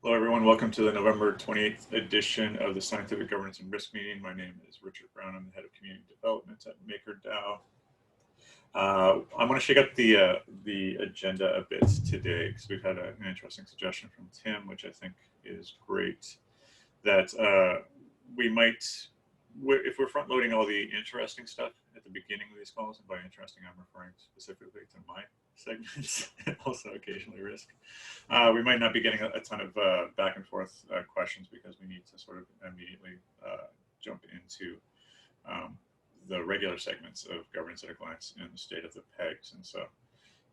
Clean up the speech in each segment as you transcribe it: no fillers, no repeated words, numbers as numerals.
Hello, everyone. Welcome to the November 28th edition of the Scientific Governance and Risk Meeting. My name is Richard Brown. I'm the head of community development at MakerDAO. I want to shake up the agenda a bit today because we've had an interesting suggestion from Tim, which I think is great. That we might, if we're front loading all the interesting stuff at the beginning of these calls, and by interesting I'm referring specifically to my segments and also occasionally risk, we might not be getting a ton of back and forth questions because we need to sort of immediately jump into the regular segments of governance at a glance and the state of the pegs. And so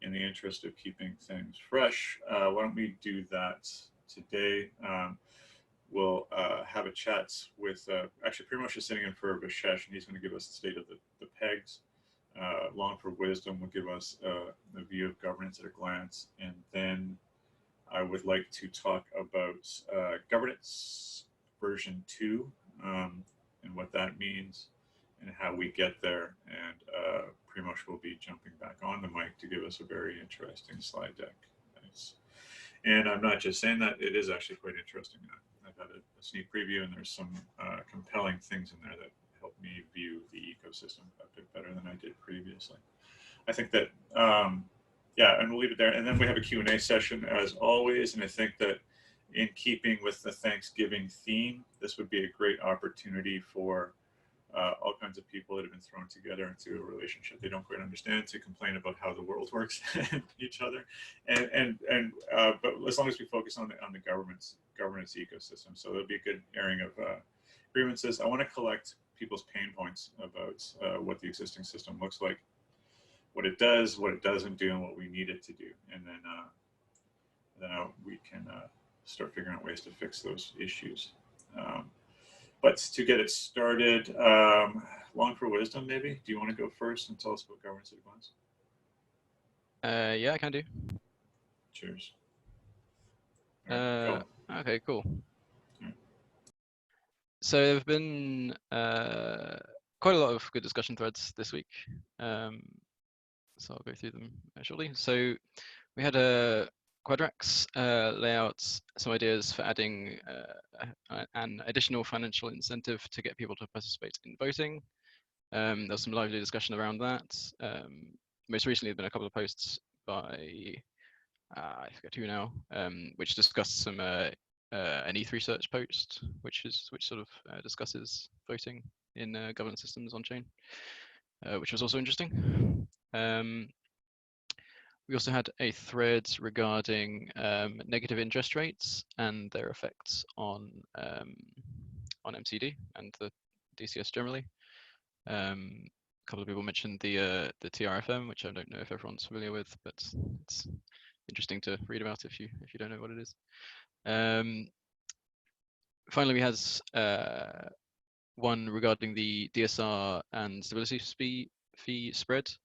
in the interest of keeping things fresh, why don't we do that today? We'll have a chat with, actually Primoz is sitting in for Vishesh, and he's going to give us the state of the pegs. LongForWisdom will give us a view of governance at a glance, and then I would like to talk about governance version 2 and what that means and how we get there. And Primoz will be jumping back on the mic to give us a very interesting slide deck. Nice. And I'm not just saying that, it is actually quite interesting. I've had a sneak preview, and there's some compelling things in there that help me view the ecosystem a bit better than I did previously. I think that, yeah, and we'll leave it there. And then we have a Q&A session as always. And I think that in keeping with the Thanksgiving theme, this would be a great opportunity for all kinds of people that have been thrown together into a relationship they don't quite understand to complain about how the world works and each other. But as long as we focus on the governance ecosystem, so there'll be a good airing of grievances. I want to collect people's pain points about what the existing system looks like, what it does, what it doesn't do, and what we need it to do, and then we can start figuring out ways to fix those issues. But to get it started, LongForWisdom, maybe? Do you want to go first and tell us about governance at a glance? Yeah, I can do. Cheers. Okay, cool. Yeah. So there have been quite a lot of good discussion threads this week. So I'll go through them shortly. So we had a Quadrax lay out some ideas for adding an additional financial incentive to get people to participate in voting. There was some lively discussion around that. Most recently, there have been a couple of posts by, I forget who now, which discussed some an ETH post, which sort of discusses voting in governance systems on chain, which was also interesting. We also had a thread regarding negative interest rates and their effects on MCD and the DCS generally. A couple of people mentioned the TRFM, which I don't know if everyone's familiar with, but it's interesting to read about if you don't know what it is. Finally, we had one regarding the DSR and stability fee spread.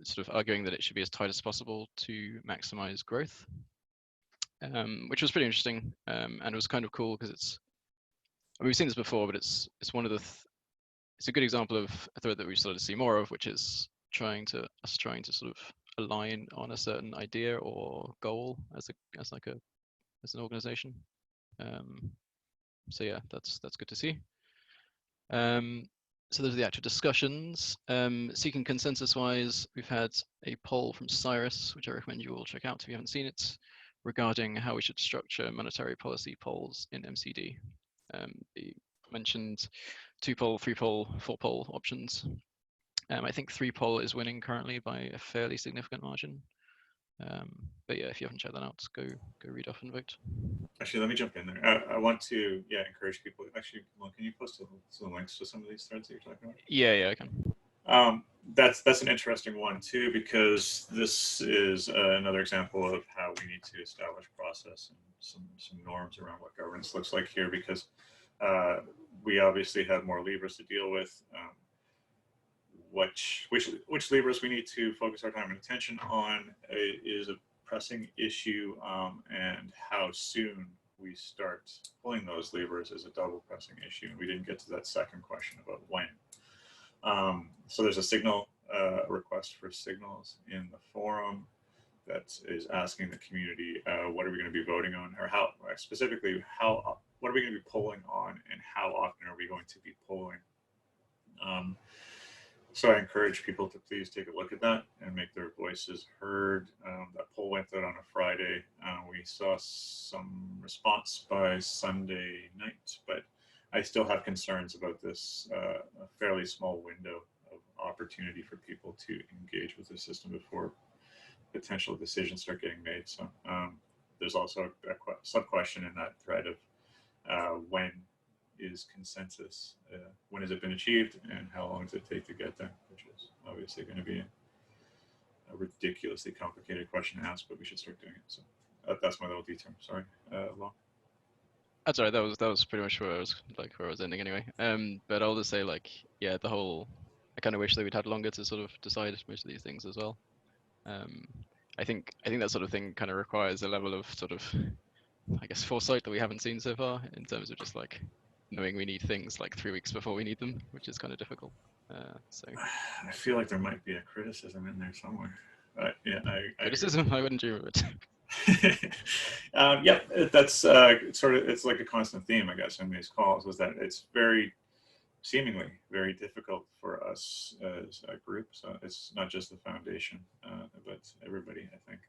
Sort of arguing that it should be as tight as possible to maximize growth, which was pretty interesting, and it was kind of cool because we've seen this before, but it's one of the it's a good example of a thread that we've started to see more of, which is trying to sort of align on a certain idea or goal as an organization. So yeah, that's good to see. So those are the actual discussions. Seeking consensus-wise, we've had a poll from Cyrus, which I recommend you all check out if you haven't seen it, regarding how we should structure monetary policy polls in MCD. He mentioned 2-poll, 3-poll, 4-poll options. I think 3-poll is winning currently by a fairly significant margin. But yeah, if you haven't checked that out, go read off and vote. Actually, let me jump in there. I want to encourage people. Actually, can you post some links to some of these threads that you're talking about? Yeah, I can. That's an interesting one too, because this is another example of how we need to establish process and some norms around what governance looks like here, because we obviously have more levers to deal with. Which levers we need to focus our time and attention on is a pressing issue, and how soon we start pulling those levers is a double pressing issue. And we didn't get to that second question about when. So there's a signal request for signals in the forum. that is asking the community, what are we going to be voting on, or how specifically, what are we going to be polling on, and how often are we going to be polling? So I encourage people to please take a look at that and make their voices heard. That poll went out on a Friday. We saw some response by Sunday night, but I still have concerns about this fairly small window of opportunity for people to engage with the system before potential decisions start getting made. So there's also a sub-question in that thread of when is consensus, when has it been achieved, and how long does it take to get there, which is obviously going to be a ridiculously complicated question to ask, but we should start doing it. So that's my little detour. Sorry, Long. That's all right. That was pretty much where I was ending anyway. But I'll just say, like, yeah, I kind of wish that we'd had longer to sort of decide most of these things as well. I think that sort of thing kind of requires a level of sort of, I guess, foresight that we haven't seen so far, in terms of just like knowing we need things like 3 weeks before we need them, which is kind of difficult. So I feel like there might be a criticism in there somewhere. Yeah, criticism? I wouldn't dream of it. Yeah, that's sort of, it's like a constant theme, I guess, in these calls, is that it's seemingly very difficult for us as a group. So it's not just the foundation, but everybody, I think.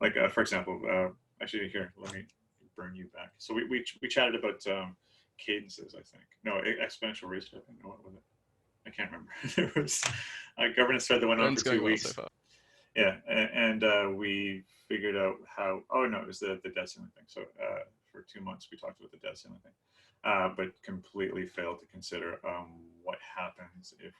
Like, for example, actually here, let me bring you back. So we chatted about cadences, I think. No, exponential restarting. No, what was it? I can't remember. There was a governance thread that went on for 2 weeks. Well so far. Yeah, and we figured out how. Oh no, it was the debt ceiling thing. So for 2 months we talked about the debt ceiling thing, but completely failed to consider what happens if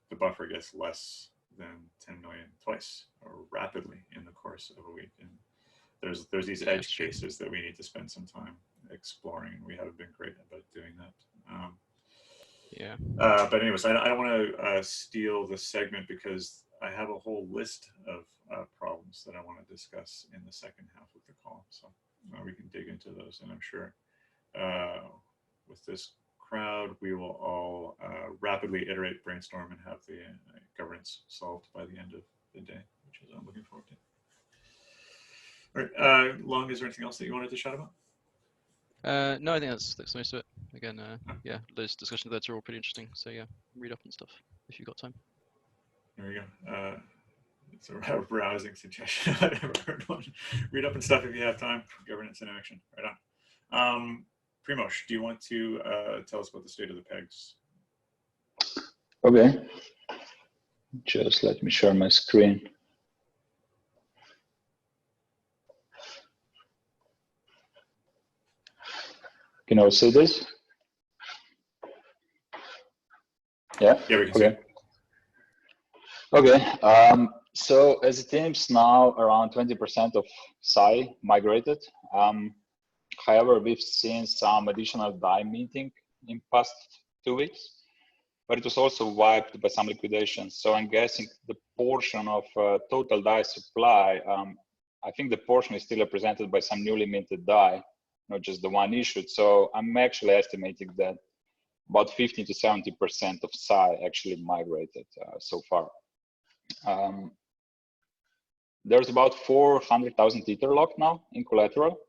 the buffer gets less than 10 million twice or rapidly in the course of a week. And there's these edge cases that we need to spend some time exploring, and we haven't been great about doing that. But anyways, I don't want to steal the segment, because I have a whole list of problems that I want to discuss in the second half of the call. So we can dig into those, and I'm sure with this crowd, we will all rapidly iterate, brainstorm, and have the governance solved by the end of the day, which is I'm looking forward to. All right, Long, is there anything else that you wanted to chat about? No, I think that's most of it. Again, yeah, those discussion threads are all pretty interesting. So yeah, read up and stuff if you've got time. There we go. It's a rousing suggestion. I've never heard one. Read up and stuff if you have time. Governance in action. Right on. Primoz, do you want to tell us about the state of the pegs? Okay. Just let me share my screen. Can you all see this? Yeah? Yeah, we can see. Okay. So as it seems now, around 20% of Psi migrated. However, we've seen some additional DAI minting in past 2 weeks, but it was also wiped by some liquidations. So I'm guessing the portion of total DAI supply, I think the portion is still represented by some newly minted DAI, not just the one issued. So I'm actually estimating that about 50 to 70% of Psi actually migrated so far. There's about 400,000 Ether locked now in collateral.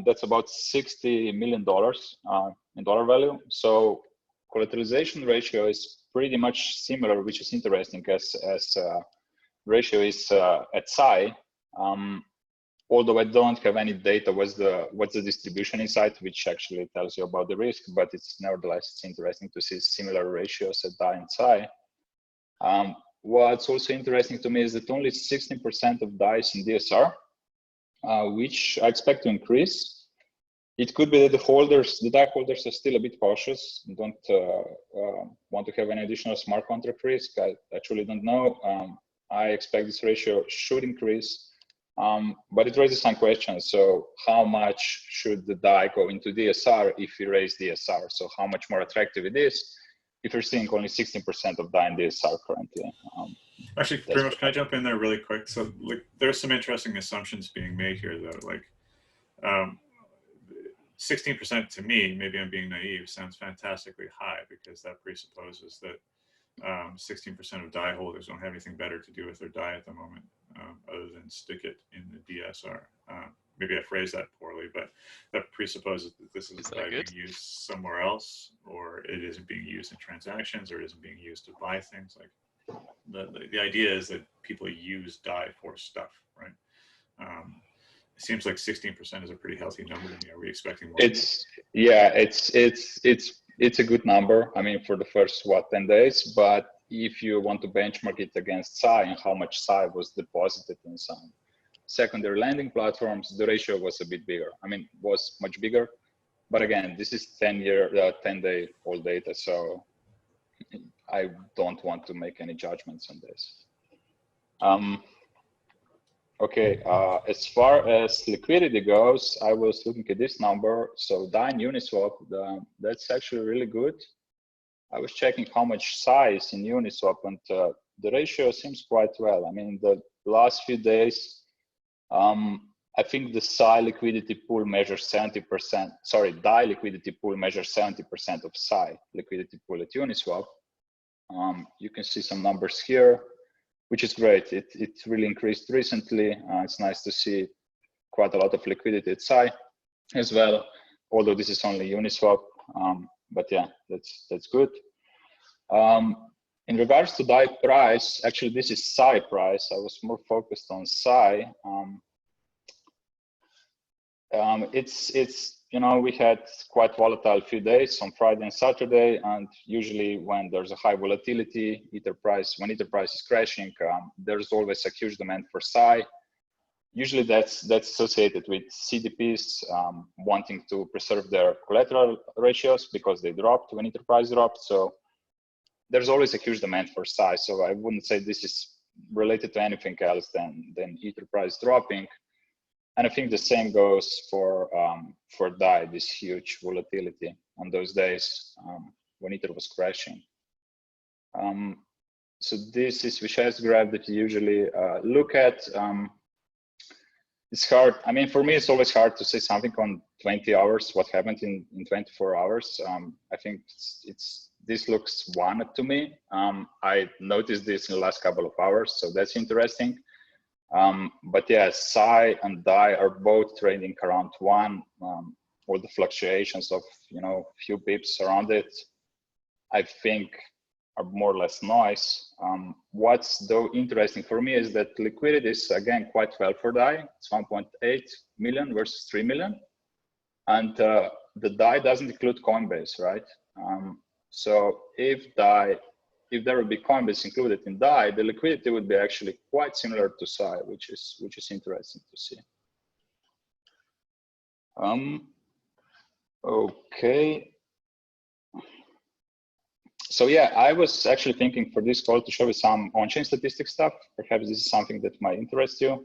That's about $60 million in dollar value. So collateralization ratio is pretty much similar, which is interesting as ratio is at Psi. Although I don't have any data what's the distribution inside, which actually tells you about the risk, but it's nevertheless interesting to see similar ratios at DAI and Psi. What's also interesting to me is that only 16% of DAI is in DSR, which I expect to increase. It could be that the DAI holders are still a bit cautious, don't want to have any additional smart contract risk. I actually don't know. I expect this ratio should increase, but it raises some questions. So how much should the DAI go into DSR if we raise DSR? So how much more attractive it is if you're seeing only 16% of DAI in DSR currently? Actually, Primoz, can I jump in there really quick? So like, there's some interesting assumptions being made here, though. Like 16% to me, maybe I'm being naive, sounds fantastically high, because that presupposes that 16% of DAI holders don't have anything better to do with their DAI at the moment, other than stick it in the DSR. Maybe I phrased that poorly, but that presupposes that this is DAI being used somewhere else, or it isn't being used in transactions, or it isn't being used to buy things. Like the idea is that people use DAI for stuff, right? It seems like 16% is a pretty healthy number to me. Are we expecting more? It's a good number. I mean, for the first 10 days, but if you want to benchmark it against SAI and how much SAI was deposited in some secondary lending platforms, the ratio was a bit bigger. I mean, was much bigger, but again, this is 10-day old data, so I don't want to make any judgments on this. Okay, as far as liquidity goes, I was looking at this number. So DAI and Uniswap, that's actually really good. I was checking how much size in Uniswap, and the ratio seems quite well. I mean, the last few days, I think the SAI liquidity pool measures 70%. Sorry, DAI liquidity pool measures 70% of SAI liquidity pool at Uniswap. You can see some numbers here, which is great. It really increased recently. It's nice to see quite a lot of liquidity at SAI as well, although this is only Uniswap. But yeah, that's good. In regards to DAI price, actually this is SAI price. I was more focused on SAI. You know, we had quite volatile few days on Friday and Saturday, and usually when there's a high volatility, when Ether price is crashing, there's always a huge demand for SAI. Usually that's associated with CDPs wanting to preserve their collateral ratios because they dropped when Ether price dropped. So there's always a huge demand for SAI. So I wouldn't say this is related to anything else than Ether price dropping. And I think the same goes for DAI, this huge volatility on those days when Ether was crashing. So this is Vishay's graph that you usually look at. It's hard. I mean, for me, it's always hard to say something on 20 hours, what happened in 24 hours. I think this looks one to me. I noticed this in the last couple of hours, so that's interesting. But yeah, SAI and DAI are both trading around 1. All the fluctuations of, you know, few pips around it, I think are more or less noise. What's though interesting for me is that liquidity is again quite well for DAI. It's 1.8 million versus 3 million. And the DAI doesn't include Coinbase, right? So if there would be Coinbase included in DAI, the liquidity would be actually quite similar to SAI, which is interesting to see. Okay. So yeah, I was actually thinking for this call to show you some on-chain statistics stuff. Perhaps this is something that might interest you.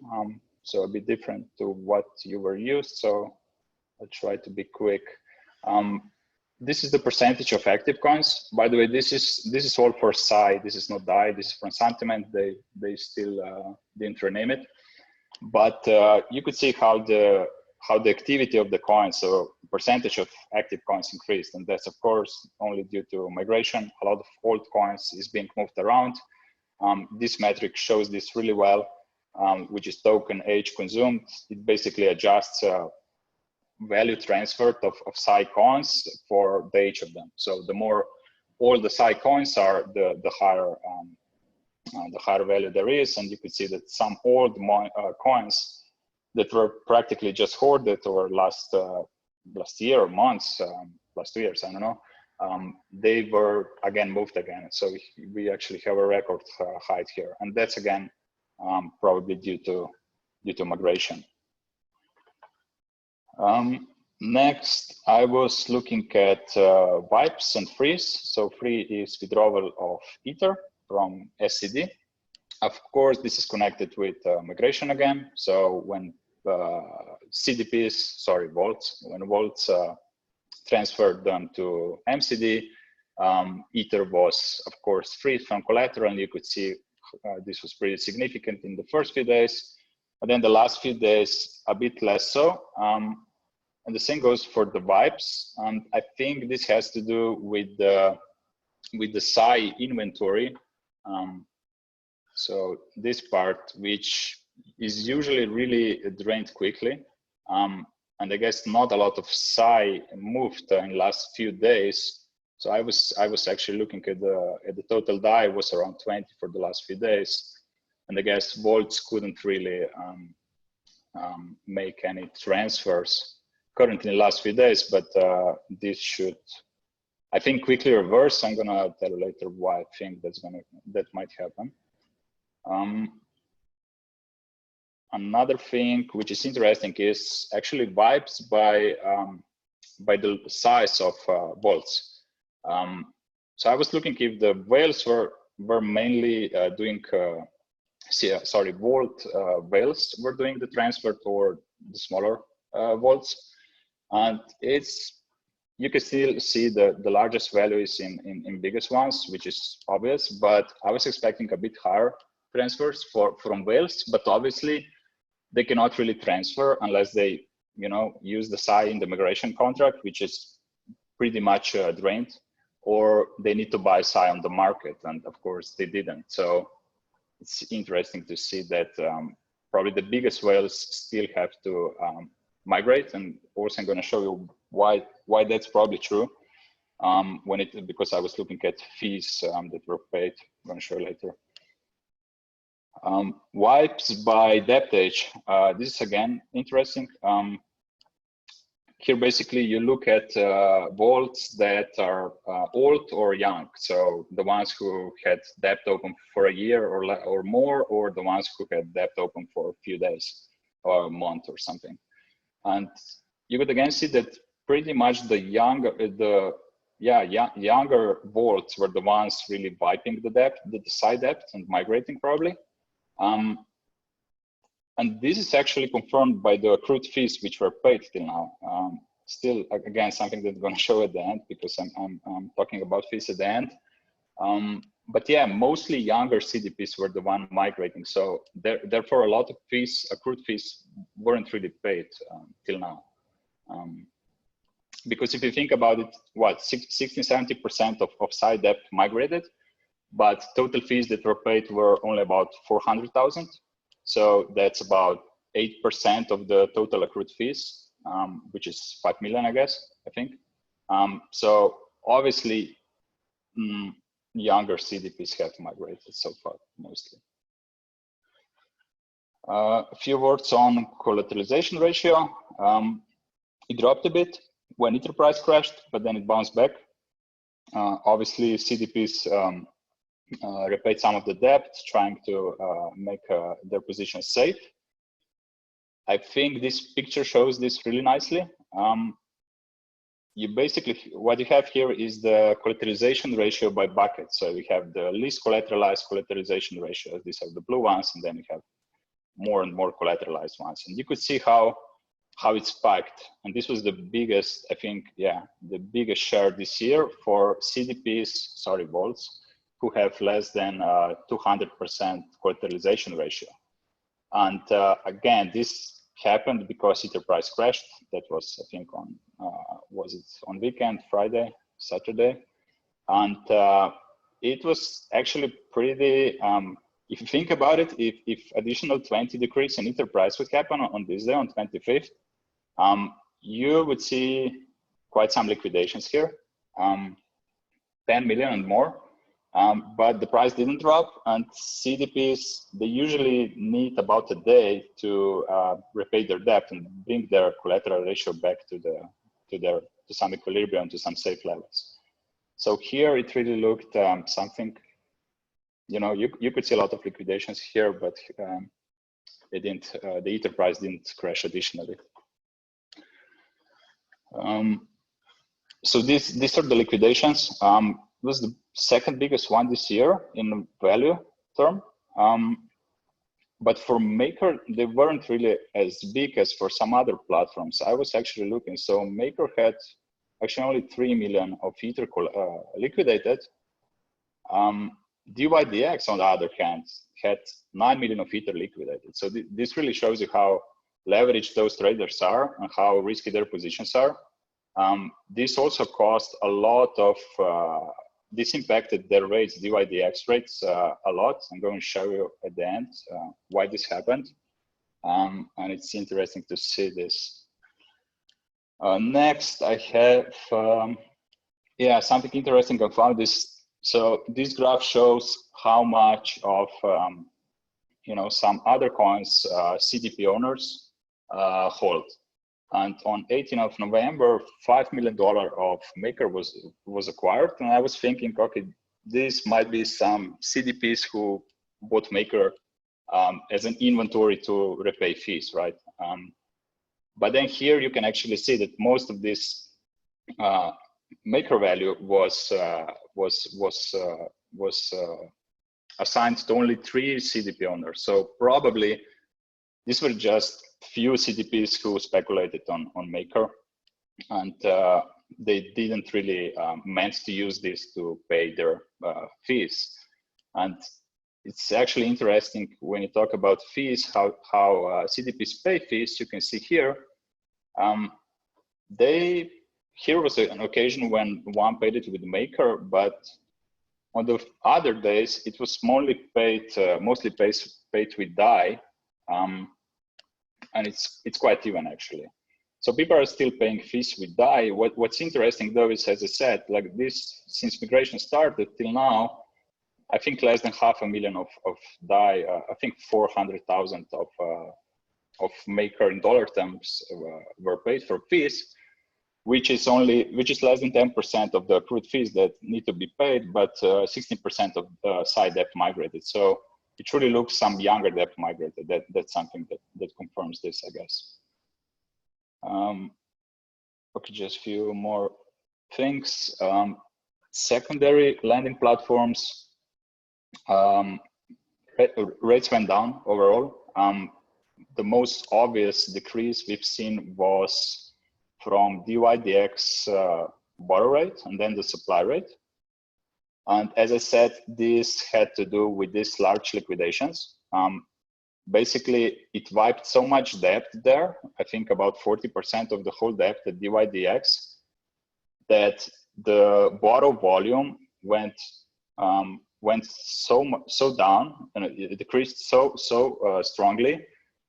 So a bit different to what you were used. So I'll try to be quick. This is the percentage of active coins. By the way, this is all for SAI. This is not DAI. This is from Sentiment. They still didn't rename it. But you could see how the activity of the coins, so percentage of active coins increased, and that's of course only due to migration. A lot of old coins is being moved around. This metric shows this really well, which is token age consumed. It basically adjusts value transferred of SAI coins for the age of them. So the more old the SAI coins are, the higher value there is, and you could see that some old coins that were practically just hoarded over last year or months, last 2 years, I don't know, they were again moved again. So we actually have a record height here, and that's again probably due to migration. Next, I was looking at wipes and freeze. So free is withdrawal of Ether from SCD. Of course, this is connected with migration again. So when vaults, when vaults transferred them to MCD, Ether was, of course, freed from collateral. And you could see this was pretty significant in the first few days. But then the last few days, a bit less so. And the same goes for the vibes. And I think this has to do with the with the Psi inventory. So this part, which is usually really drained quickly. And I guess not a lot of Psi moved in last few days. So I was actually looking at the total DAI was around 20 for the last few days. And I guess vaults couldn't really make any transfers currently in the last few days, but this should, I think, quickly reverse. I'm gonna tell you later why I think that might happen. Another thing which is interesting is actually vibes by the size of vaults. So I was looking if the whales were mainly doing vault whales were doing the transfer toward the smaller vaults, and you can still see the largest values in biggest ones, which is obvious, but I was expecting a bit higher transfers from whales, but obviously they cannot really transfer unless they use the Psi in the migration contract, which is pretty much drained, or they need to buy Psi on the market, and of course they didn't. So it's interesting to see that probably the biggest whales still have to migrate, and also I'm going to show you why that's probably true. Because I was looking at fees that were paid. I'm going to show you later. Wipes by depth age. This is again interesting. Here, basically, you look at vaults that are old or young. So the ones who had debt open for a year or more, or the ones who had debt open for a few days or a month or something. And you could again see that pretty much the younger vaults were the ones really wiping the debt, the Psi debt, and migrating probably. And this is actually confirmed by the accrued fees which were paid till now. Still, again, something that I'm going to show at the end, because I'm talking about fees at the end. But yeah, mostly younger CDPs were the one migrating. So therefore, a lot of fees, accrued fees, weren't really paid till now. Because if you think about it, 60–70% of Psi debt migrated, but total fees that were paid were only about 400,000. So that's about 8% of the total accrued fees, which is 5 million, I guess, I think. So obviously, younger CDPs have migrated so far, mostly. A few words on collateralization ratio. It dropped a bit when Ether price crashed, but then it bounced back. Obviously, CDPs repaid some of the debt, trying to make their position safe. I think this picture shows this really nicely. What you have here is the collateralization ratio by bucket. So we have the least collateralized collateralization ratios. These are the blue ones, and then we have more and more collateralized ones. And you could see how it spiked. And this was the biggest, I think, the biggest share this year for CDPs, vaults, who have less than 200% collateralization ratio. And again, this happened because Ether price crashed. That was, I think, was it on weekend, Friday, Saturday? And it was actually pretty, if you think about it, if additional 20 decrease in Ether price would happen on this day, on 25th, you would see quite some liquidations here, 10 million and more. But the price didn't drop, and CDPs, they usually need about a day to repay their debt and bring their collateral ratio back to some equilibrium, to some safe levels. So here it really looked something, you could see a lot of liquidations here, but the Ether price didn't crash additionally. So these are the liquidations. It was the second biggest one this year in value term. But for Maker, they weren't really as big as for some other platforms. I was actually looking. So Maker had actually only 3 million of Ether liquidated. DYDX, on the other hand, had 9 million of Ether liquidated. So this really shows you how leveraged those traders are and how risky their positions are. This also caused a lot of this impacted their rates, DYDX rates, a lot. I'm going to show you at the end why this happened. And it's interesting to see this. Next, I have, yeah, something interesting I found this. So this graph shows how much of, you know, some other coins CDP owners hold. And on 18th of November, $5 million of Maker was acquired. And I was thinking, okay, this might be some CDPs who bought Maker as an inventory to repay fees, right? But then here you can actually see that most of this Maker value was assigned to only 3 CDP owners. So probably these were just few CDPs who speculated on Maker, and they didn't really meant to use this to pay their fees. And it's actually interesting when you talk about fees, how CDPs pay fees. You can see here, here was an occasion when one paid it with Maker, but on the other days it was mostly paid with DAI, and it's quite even actually. So people are still paying fees with DAI. What's interesting though is, as I said, like this, since migration started till now, I think less than 500,000 of DAI, I think 400,000 of Maker in dollar terms were paid for fees, which is less than 10% of the accrued fees that need to be paid, but 16% of side debt migrated. So it truly looks some younger debt migrated. That's something that confirms this, I guess. Okay, just a few more things. Secondary lending platforms, rates went down overall. The most obvious decrease we've seen was from DYDX borrow rate and then the supply rate. And as I said, this had to do with these large liquidations. Basically, it wiped so much debt there, I think about 40% of the whole debt at DYDX, that the borrow volume went so down, and it decreased so strongly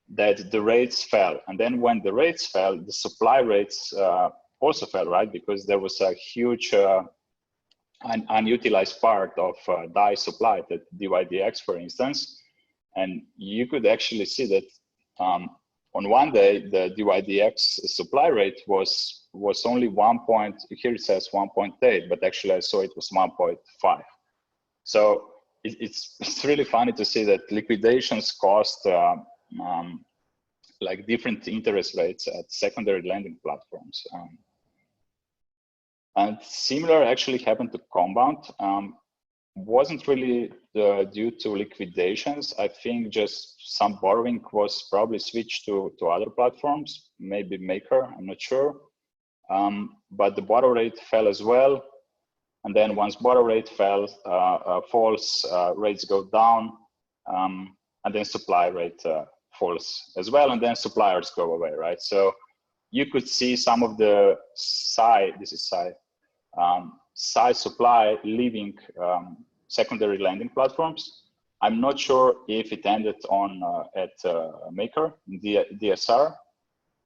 that the rates fell. And then when the rates fell, the supply rates also fell, right? Because there was a huge unutilized part of DAI supply at DYDX, for instance. And you could actually see that on one day, the DYDX supply rate was only 1 point, here it says 1.8, but actually I saw it was 1.5. So it's really funny to see that liquidations cost like different interest rates at secondary lending platforms. And similar actually happened to Compound. Wasn't really due to liquidations. I think just some borrowing was probably switched to other platforms, maybe Maker, I'm not sure. But the borrow rate fell as well. And then once borrow rate falls, rates go down, and then supply rate falls as well, and then suppliers go away, right? So you could see some of the size supply leaving secondary lending platforms. I'm not sure if it ended on at Maker, DSR,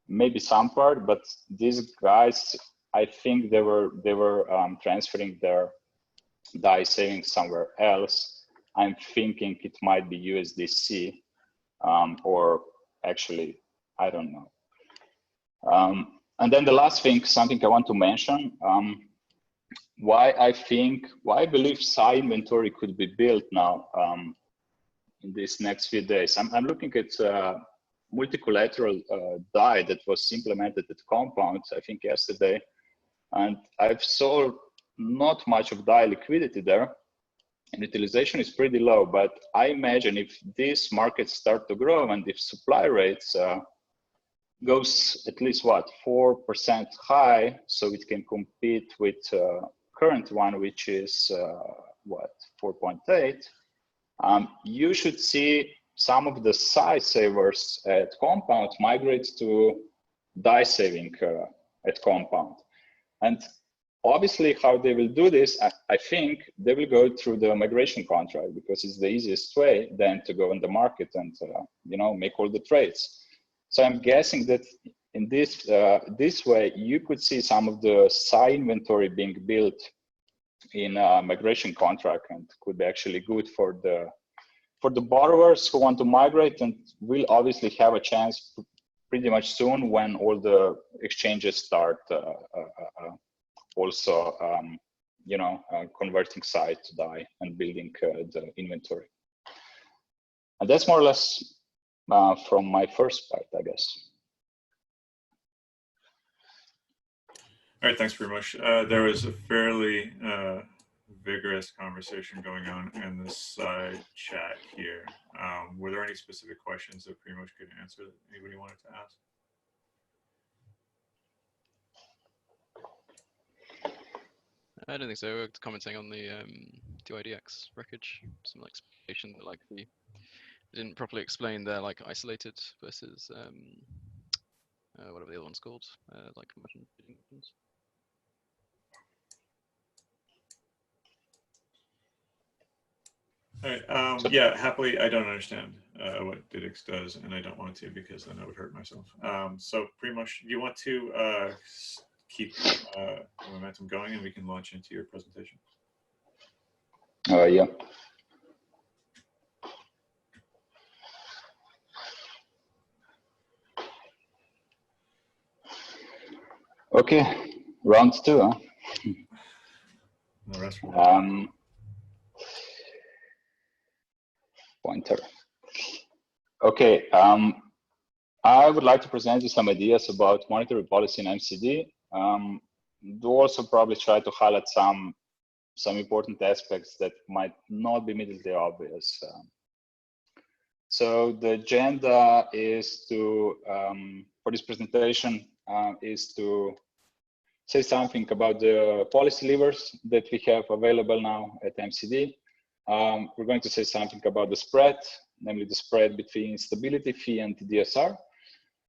maybe some part, but these guys, I think they were transferring their DAI savings somewhere else. I'm thinking it might be USDC, or actually, I don't know. And then the last thing, something I want to mention, why I believe SAI inventory could be built now in these next few days. I'm looking at multi-collateral DAI that was implemented at Compound, I think yesterday, and I've saw not much of DAI liquidity there, and utilization is pretty low. But I imagine if these markets start to grow and if supply rates goes at least what 4% high, so it can compete with current one, which is what 4.8. You should see some of the SAI savers at Compound migrate to DAI saving at Compound. And obviously, how they will do this, I think they will go through the migration contract, because it's the easiest way then to go in the market and make all the trades. So I'm guessing that in this way, you could see some of the SAI inventory being built in a migration contract, and could be actually good for the borrowers who want to migrate, and will obviously have a chance pretty much soon when all the exchanges start also converting SAI to DAI and building the inventory. And that's more or less from my first part, I guess. All right, thanks very much. There was a fairly vigorous conversation going on in the side chat here. Were there any specific questions that Primoz could answer that anybody wanted to ask? I don't think so. We're commenting on the DYDX wreckage, some explanation that they didn't properly explain their isolated versus whatever the other one's called, conversion bidding options. All right. Yeah, happily, I don't understand what DYDX does, and I don't want to because then I would hurt myself. So pretty much, you want to keep the momentum going, and we can launch into your presentation. Yeah. Okay, round two, huh? The rest pointer. Okay, I would like to present you some ideas about monetary policy in MCD. Do also probably try to highlight some important aspects that might not be immediately obvious. So the agenda is to, for this presentation, is to say something about the policy levers that we have available now at MCD. We're going to say something about the spread, namely the spread between stability fee and DSR.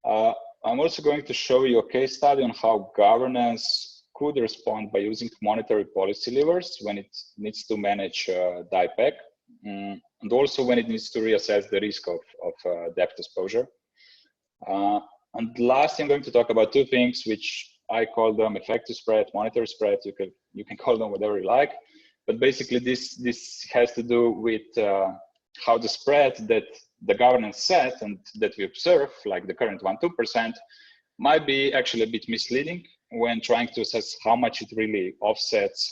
I'm also going to show you a case study on how governance could respond by using monetary policy levers when it needs to manage DAI pack, and also when it needs to reassess the risk of debt exposure. And lastly, I'm going to talk about two things which I call them effective spread, monetary spread. You can call them whatever you like, but basically this has to do with how the spread that the governance set and that we observe, like the current 1-2%, might be actually a bit misleading when trying to assess how much it really offsets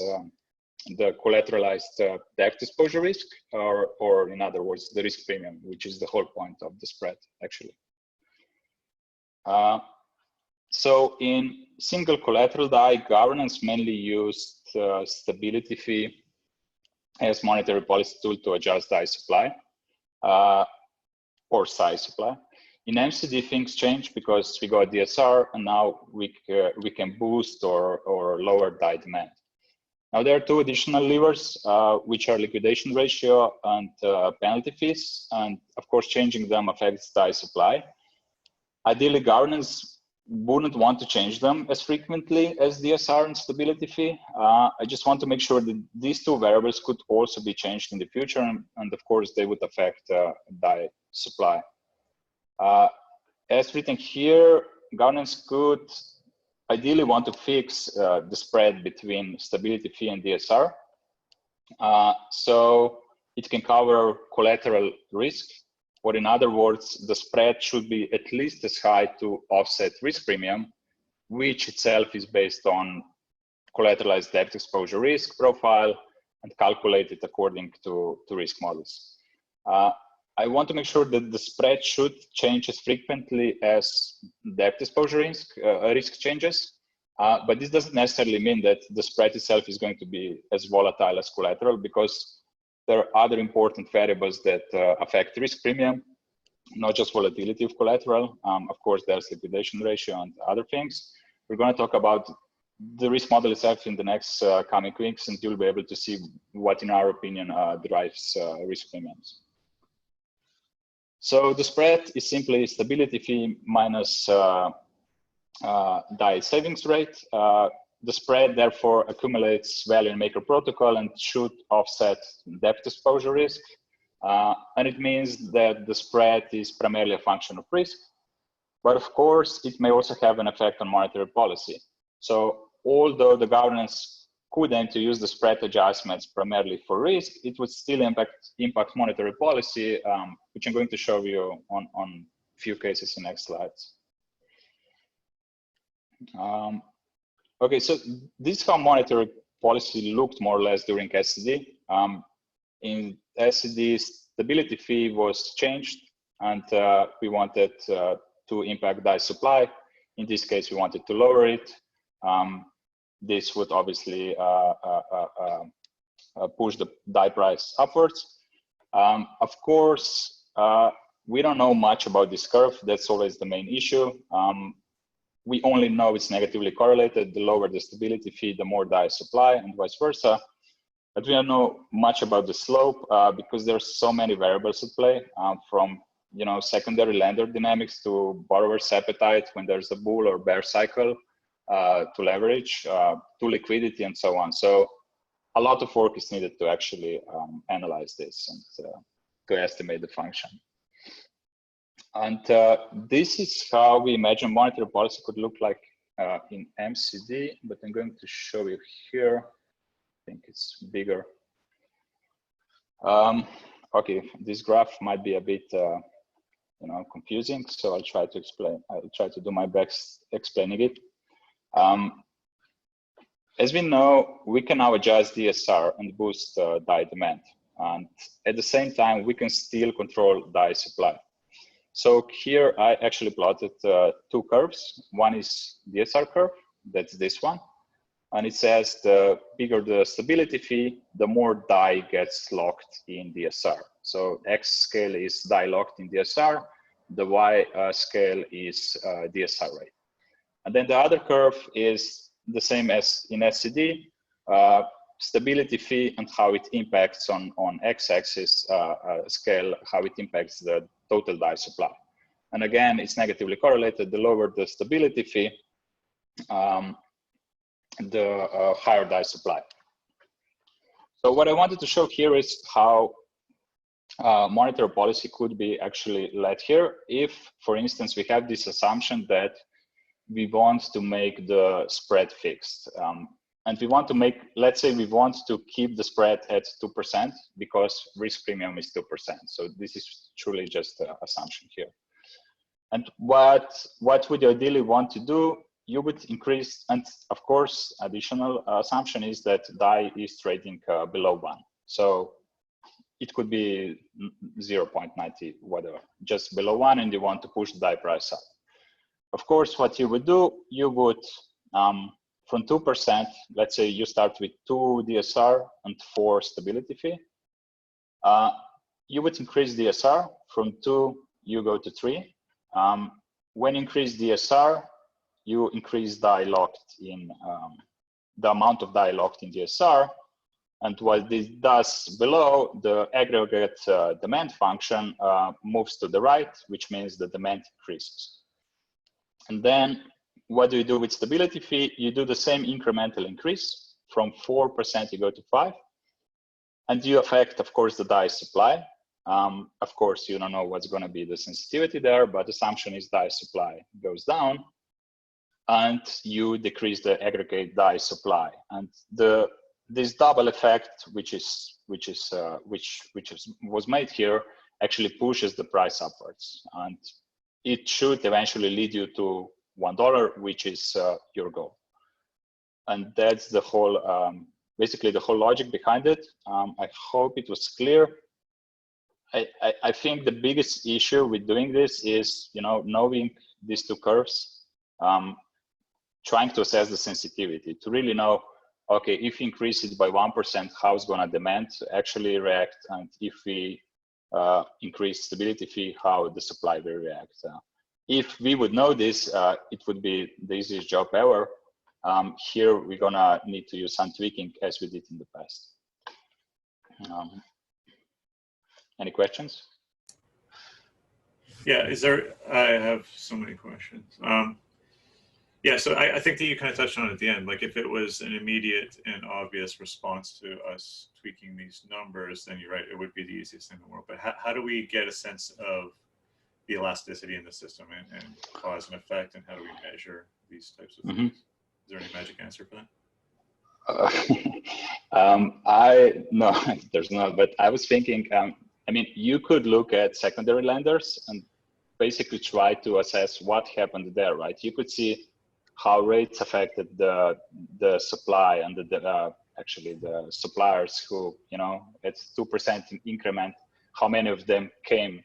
the collateralized debt exposure risk, or in other words, the risk premium, which is the whole point of the spread, actually. So in single collateral DAI, governance mainly used stability fee as monetary policy tool to adjust DAI supply or SAI supply. In MCD, things change because we got DSR, and now we can boost or lower DAI demand. Now there are two additional levers, which are liquidation ratio and penalty fees, and of course changing them affects DAI supply. Ideally, governance wouldn't want to change them as frequently as DSR and stability fee. I just want to make sure that these two variables could also be changed in the future, and of course they would affect DAI supply. As written here, governance could ideally want to fix the spread between stability fee and DSR, so it can cover collateral risk. Or in other words, the spread should be at least as high to offset risk premium, which itself is based on collateralized debt exposure risk profile and calculated according to risk models. I want to make sure that the spread should change as frequently as debt exposure risk changes, but this doesn't necessarily mean that the spread itself is going to be as volatile as collateral, because there are other important variables that affect risk premium, not just volatility of collateral. Of course, there's liquidation ratio and other things. We're going to talk about the risk model itself in the next coming weeks, and you'll be able to see what, in our opinion, drives risk premiums. So the spread is simply stability fee minus DAI savings rate. the spread therefore accumulates value in Maker protocol and should offset depth exposure risk. And it means that the spread is primarily a function of risk. But of course, it may also have an effect on monetary policy. So although the governance could aim to use the spread adjustments primarily for risk, it would still impact monetary policy, which I'm going to show you on a few cases in next slides. Okay, so this is how monetary policy looked more or less during SCD. In SCD, stability fee was changed, and we wanted to impact DAI supply. In this case, we wanted to lower it. This would obviously push the DAI price upwards. Of course, we don't know much about this curve. That's always the main issue. We only know it's negatively correlated. The lower the stability fee, the more DAI supply, and vice versa. But we don't know much about the slope because there's so many variables at play, from secondary lender dynamics to borrower's appetite when there's a bull or bear cycle, to leverage, to liquidity, and so on. So a lot of work is needed to actually analyze this and to estimate the function. And this is how we imagine monetary policy could look like in MCD, but I'm going to show you here. I think it's bigger. Okay, this graph might be a bit confusing, so I'll try to explain. I'll try to do my best explaining it. As we know, we can now adjust DSR and boost DAI demand, and at the same time, we can still control DAI supply. So here I actually plotted two curves. One is DSR curve, that's this one. And it says the bigger the stability fee, the more DAI gets locked in DSR. So X scale is DAI locked in DSR, the Y scale is DSR rate. And then the other curve is the same as in SCD, stability fee and how it impacts on X-axis scale, how it impacts the total DAI supply. And again, it's negatively correlated. The lower the stability fee, the higher DAI supply. So what I wanted to show here is how monetary policy could be actually led here. If, for instance, we have this assumption that we want to make the spread fixed. And we want to make, let's say we want to keep the spread at 2% because risk premium is 2%. So this is truly just an assumption here. And what would you ideally want to do? You would increase, and of course, additional assumption is that DAI is trading below 1. So it could be 0.90, whatever, just below 1, and you want to push the DAI price up. Of course, what you would do, you would, from 2%, let's say you start with 2 DSR and 4 stability fee. You would increase DSR from 2, you go to 3. When you increase DSR, you increase DAI locked in, the amount of DAI locked in DSR. And what this does below, the aggregate demand function moves to the right, which means the demand increases. And then what do you do with stability fee? You do the same incremental increase. From 4%, you go to 5. And you affect, of course, the DAI supply. Of course, you don't know what's going to be the sensitivity there, but assumption is DAI supply goes down, and you decrease the aggregate DAI supply. And this double effect, which was made here, actually pushes the price upwards, and it should eventually lead you to $1, which is your goal. And that's the whole, basically the whole logic behind it. I hope it was clear. I think the biggest issue with doing this is, knowing these two curves, trying to assess the sensitivity to really know, okay, if we increase it by 1%, how is going to demand actually react? And if we increase stability fee, how the supply will react. If we would know this, it would be the easiest job ever. Here, we're going to need to use some tweaking as we did in the past. Any questions? Yeah, I have so many questions. Yeah, so I think that you kind of touched on it at the end. Like if it was an immediate and obvious response to us tweaking these numbers, then you're right, it would be the easiest thing in the world. But how do we get a sense of the elasticity in the system and cause and effect, and how do we measure these types of things? Is there any magic answer for that? No, there's not, but I was thinking, I mean, you could look at secondary lenders and basically try to assess what happened there, right? You could see how rates affected the supply and actually the suppliers who, you know, it's 2% increment, how many of them came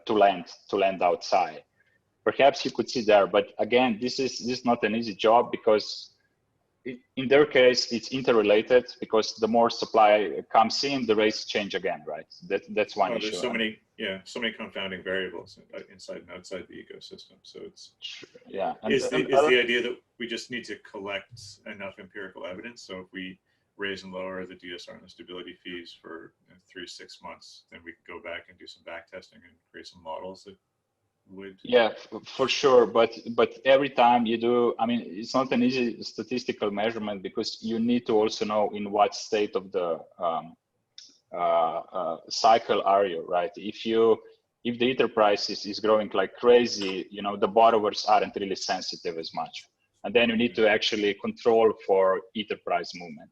to lend outside. Perhaps you could see there, but again, this is not an easy job because in their case, it's interrelated because the more supply comes in, the rates change again, right? That's one issue. There's so many, so many confounding variables inside and outside the ecosystem. So it's is the idea that we just need to collect enough empirical evidence. So if we raise and lower the DSR and the stability fees for 3 to 6 months, then we can go back and do some back testing and create some models that would. Yeah, for sure. But every time you do, I mean, it's not an easy statistical measurement because you need to also know in what state of the cycle are you, right? If the Ether price is growing like crazy, you know, the borrowers aren't really sensitive as much. And then you need to actually control for Ether price movement.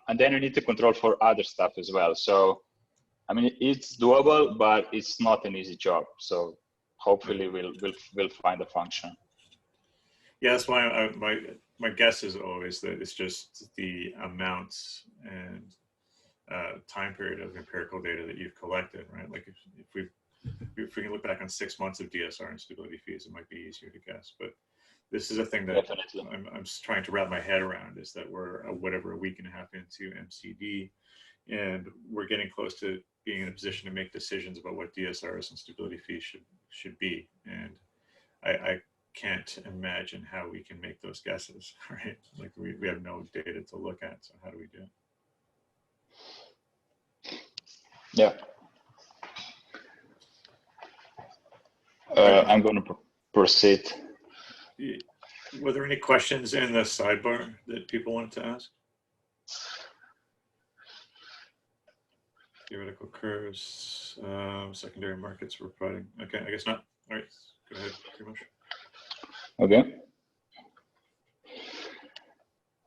And then you need to control for other stuff as well. So, I mean, it's doable, but it's not an easy job. So hopefully we'll find a function. Yeah, that's why my guess is always that it's just the amounts and time period of empirical data that you've collected, right? Like if we can look back on 6 months of DSR and stability fees, it might be easier to guess. But this is a thing that I'm trying to wrap my head around, is that we're a week and a half into MCD, and we're getting close to being in a position to make decisions about what DSRs and stability fees should be. And I can't imagine how we can make those guesses, right? Like we have no data to look at, so how do we do it? Yeah. I'm going to proceed. Were there any questions in the sidebar that people wanted to ask? Theoretical curves, secondary markets were providing. Okay, I guess not. All right, go ahead, Primoz. Okay.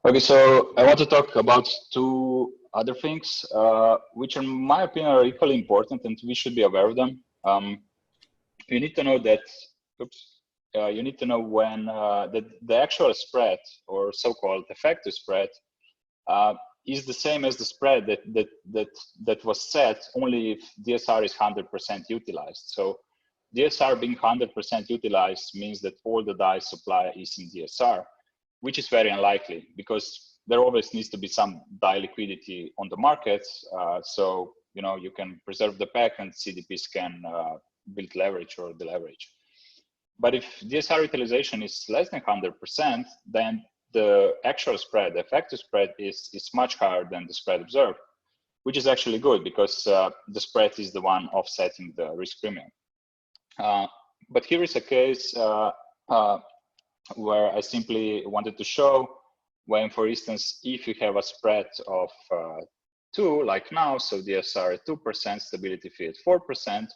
Okay, so I want to talk about 2 other things, which in my opinion are equally important and we should be aware of them. You need to know that, you need to know when the actual spread, or so-called effective spread, is the same as the spread that was set only if DSR is 100% utilized. So DSR being 100% utilized means that all the DAI supply is in DSR, which is very unlikely because there always needs to be some DAI liquidity on the markets. So, you know, you can preserve the pack and CDPs can build leverage or deleverage. But if DSR utilization is less than 100%, then the actual spread, the effective spread is much higher than the spread observed, which is actually good because the spread is the one offsetting the risk premium. But here is a case where I simply wanted to show when, for instance, if you have a spread of 2, like now, so DSR at 2%, stability fee at 4%,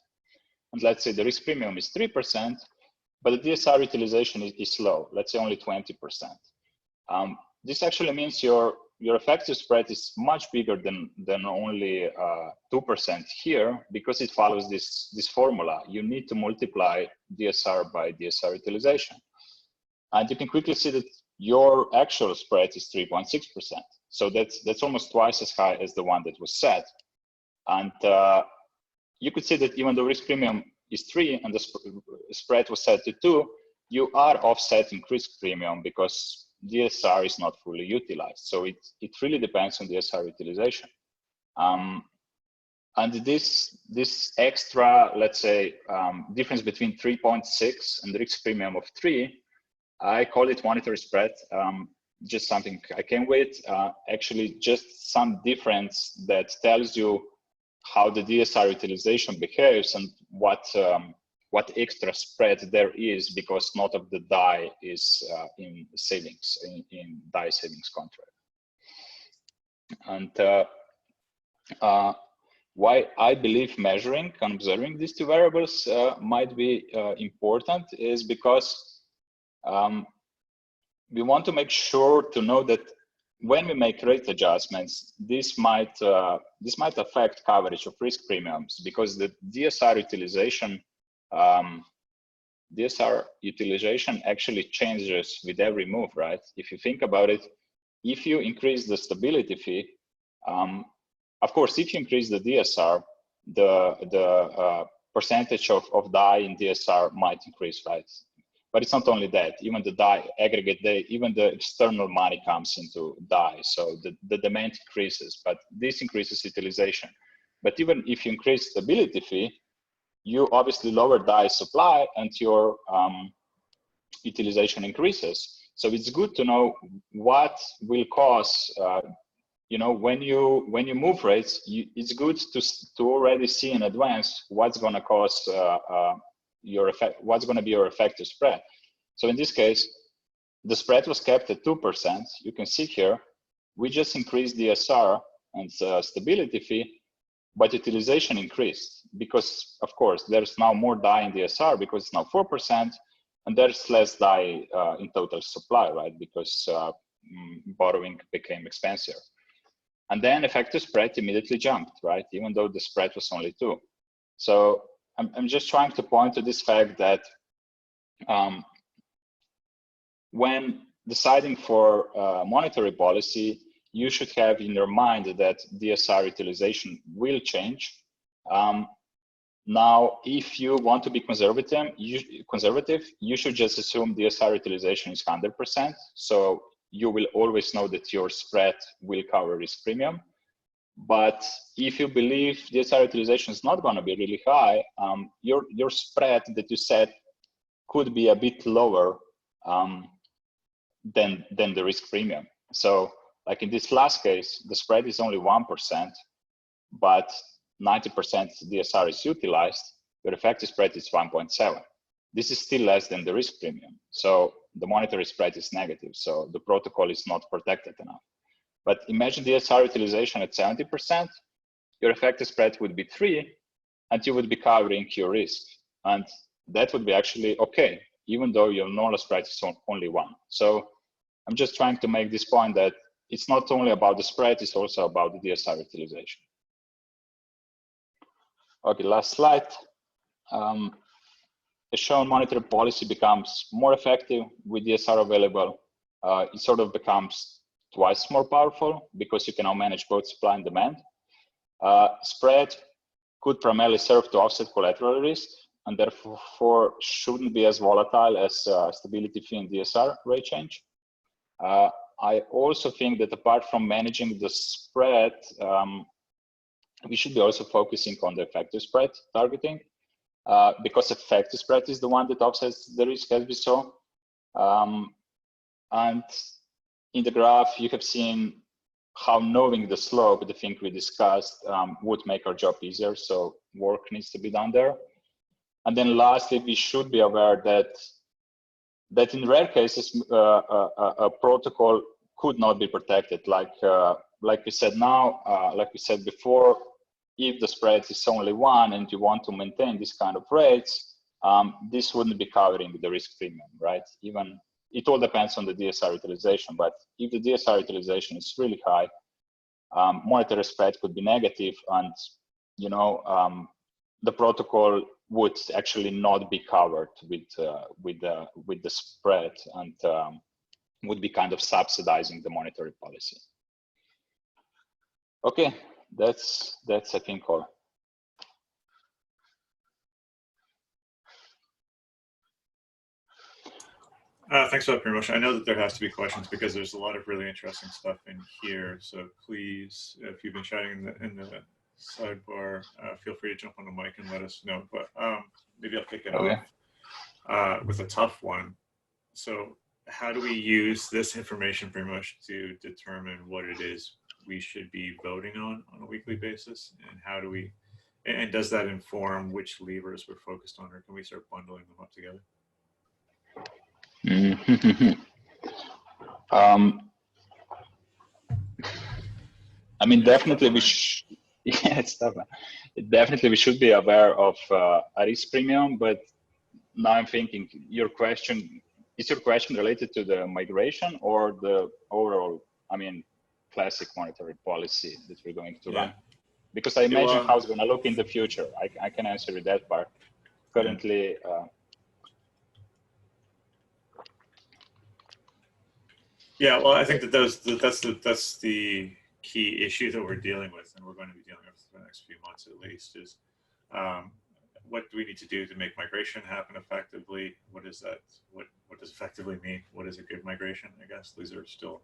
and let's say the risk premium is 3%, but the DSR utilization is low, let's say only 20%. This actually means your effective spread is much bigger than only 2% here, because it follows this formula. You need to multiply DSR by DSR utilization. And you can quickly see that your actual spread is 3.6%. So that's almost twice as high as the one that was set. And you could see that even though risk premium is 3 and the spread was set to 2, you are offsetting risk premium because DSR is not fully utilized. So it really depends on DSR utilization. And this extra, let's say, difference between 3.6 and the risk premium of 3, I call it monetary spread. Just something I came with, actually just some difference that tells you how the DSR utilization behaves and what what extra spread there is because not of the DAI is in savings, in DAI savings contract. And why I believe measuring and observing these two variables might be important is because we want to make sure to know that when we make rate adjustments, this might affect coverage of risk premiums, because the DSR utilization actually changes with every move, right? If you think about it, if you increase the stability fee, of course, if you increase the DSR, the percentage of DAI in DSR might increase, right? But it's not only that, even the DAI aggregate, even the external money comes into DAI, so the demand increases, but this increases utilization. But even if you increase stability fee, you obviously lower DAI supply and your utilization increases. So it's good to know what will cause, you know, when you move rates, it's good to already see in advance what's going to cause what's going to be your effective spread. So in this case, the spread was kept at 2%. You can see here, we just increased DSR and stability fee, but utilization increased because, of course, there's now more DAI in DSR because it's now 4%, and there's less DAI in total supply, right? Because borrowing became expensive. And then effective spread immediately jumped, right? Even though the spread was only 2. So I'm just trying to point to this fact that when deciding for monetary policy, you should have in your mind that DSR utilization will change. Now, if you want to be conservative, you should just assume DSR utilization is 100%. So you will always know that your spread will cover risk premium. But if you believe DSR utilization is not going to be really high, your spread that you set could be a bit lower than the risk premium. So like in this last case, the spread is only 1%, but 90% DSR is utilized, your effective spread is 1.7. This is still less than the risk premium. So the monetary spread is negative. So the protocol is not protected enough. But imagine DSR utilization at 70%, your effective spread would be 3, and you would be covering your risk. And that would be actually okay, even though your normal spread is only 1. So I'm just trying to make this point that it's not only about the spread, it's also about the DSR utilization. Okay, last slide. As shown, monetary policy becomes more effective with DSR available. It sort of becomes twice more powerful because you can now manage both supply and demand. Spread could primarily serve to offset collateral risk and therefore shouldn't be as volatile as stability fee and DSR rate change. I also think that apart from managing the spread, we should be also focusing on the effective spread targeting because effective spread is the one that offsets the risk, as we saw. And in the graph, you have seen how knowing the slope, the thing we discussed, would make our job easier. So work needs to be done there. And then lastly, we should be aware that in rare cases, a protocol could not be protected. Like we said now, like we said before, if the spread is only 1 and you want to maintain this kind of rates, this wouldn't be covering the risk premium, right? Even it all depends on the DSR utilization, but if the DSR utilization is really high, monetary spread could be negative, and you know the protocol would actually not be covered with the spread and would be kind of subsidizing the monetary policy. Okay, that's I think all. Thanks for that, Primoz. I know that there has to be questions because there's a lot of really interesting stuff in here. So please, if you've been chatting in the sidebar, feel free to jump on the mic and let us know. But maybe I'll kick it off with a tough one. So how do we use this information, Primoz, to determine what it is we should be voting on a weekly basis? And how do we And does that inform which levers we're focused on, or can we start bundling them up together? I mean, definitely we yeah, it's tough. Definitely we should be aware of a risk premium, but now I'm thinking is your question related to the migration or the overall, I mean, classic monetary policy that we're going to run? Because I imagine how it's going to look in the future. I can answer with that part. Currently, yeah, well, I think that that's the key issue that we're dealing with, and we're going to be dealing with for the next few months at least, is what do we need to do to make migration happen effectively? What is that? What does effectively mean? What is a good migration? I guess these are still